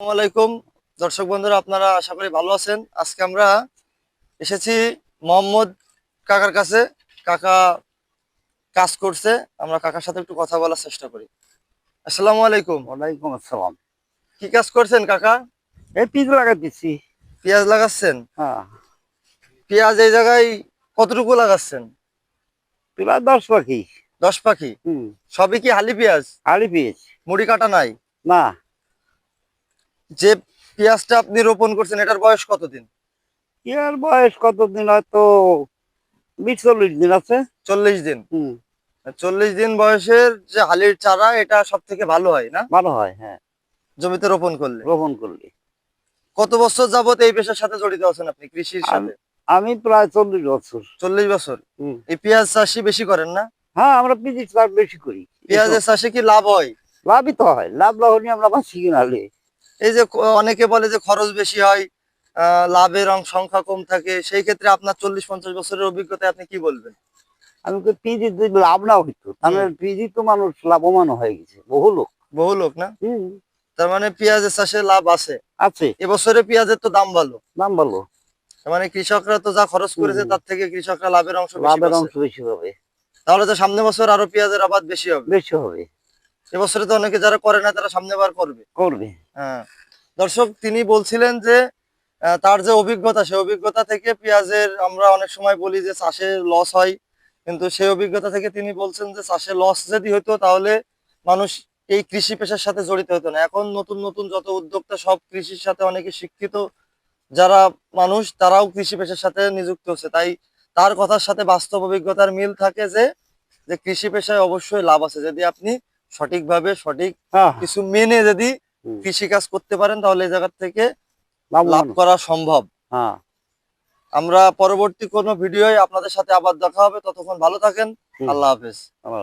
আসসালামু আলাইকুম দর্শক বন্ধুরা, আপনারা আশা করি ভালো আছেন। আজকে আমরা এসেছি মোহাম্মদ কাকার কাছে। কাকা কাজ করছে, আমরা কাকার সাথে একটু কথা বলার চেষ্টা করি। আসসালামু আলাইকুম। ওয়ালাইকুম আসসালাম। কি কাজ করছেন কাকা? এই পিস লাগাই দিচ্ছি। পেঁয়াজ লাগাচ্ছেন? হ্যাঁ, পেঁয়াজ এই জায়গায় কতটুকু লাগাচ্ছেন? প্রায় 10 পাখি। 10 পাখি? সবই কি হালি পেঁয়াজ? আড়ি পিস মুড়ি কাটা নাই? না। যে পেঁয়াজটা আপনি রোপণ করছেন এটার বয়স কতদিন? ইয়ার বয়স কতদিন? হয়তো 20-40 দিন আছে। 40 দিন? হুম, 40 দিন বয়সের যে হালির চারা, এটা সব থেকে ভালো হয় না ভালো হয়। হ্যাঁ, জমিতে রোপণ করলে? রোপণ করলে। কত বছর যাবত এই পেশার সাথে জড়িত আছেন আপনি, কৃষির আমি সাথে? আমি প্রায় 40 বছর। 40 বছর? হুম। এই পেঁয়াজ চাষই বেশি করেন না? হ্যাঁ, আমরা পিস চাষ বেশি করি। পেঁয়াজের চাষে কি লাভ হয়? লাভই তো হয়, লাভ লাভনি আমরা বাঁচি কিনালে। এই যে অনেকে বলে যে খরচ বেশি হয়, লাভের সংখ্যা কম থাকে, সেই ক্ষেত্রে আপনার 40-50 বছরের অভিজ্ঞতায় আপনি কি বলবেন? আমি পিজি যদি লাভ না হইতো তাহলে হুম। পিজি তো মানুষ লাভবান হয়ে গেছে, বহু লোক। বহু লোক না? হুম। তার মানে পেঁয়াজের চাষে লাভ আছে। আছে। এবছরে পেঁয়াজের তো দাম ভালো। দাম ভালো। তার মানে কৃষকরা তো যা খরচ হুম, করেছে হুম। তার থেকে কৃষকরা লাভের অংশ বেশি লাভের পাচ্ছে। অংশ বেশি হবে। তাহলে তো সামনের বছর আরো পেঁয়াজের আবাদ বেশি হবে। বেশি হবে। এবছরে তো অনেকে যারা করে না তারা সামনে বার করবে। করবে। হ্যাঁ। দর্শক, তিনি বলছিলেন যে তার যে অভিজ্ঞতা, সেই অভিজ্ঞতা থেকে পেঁয়াজের, আমরা অনেক সময় বলি যে চাষে লস হয়, কিন্তু সেই অভিজ্ঞতা থেকে তিনি বলছেন যে চাষে লস যদি হতো তাহলে মানুষ এই কৃষি পেশার সাথে জড়িত হতো না। এখন নতুন নতুন যত উদ্যোক্তা, সব কৃষির সাথে অনেকে শিক্ষিত যারা মানুষ, তারাও কৃষি পেশার সাথে নিযুক্ত হচ্ছে। তাই তার কথার সাথে বাস্তব অভিজ্ঞতার মিল থাকে যে যে কৃষি পেশায় অবশ্যই লাভ আছে, যদি আপনি সঠিকভাবে সঠিক হ্যাঁ, হ্যাঁ। কিছু মেনে যদি হুম। কৃষি কাজ করতে পারেন তাহলে এই জায়গা থেকে লাভ লাভবান। করা সম্ভব। হ্যাঁ। আমরা পরবর্তী কোনো ভিডিওয় আপনাদের সাথে আবার দেখা হবে, ততক্ষণ ভালো থাকেন। হুম। আল্লাহ হাফেজ। আল্লাহ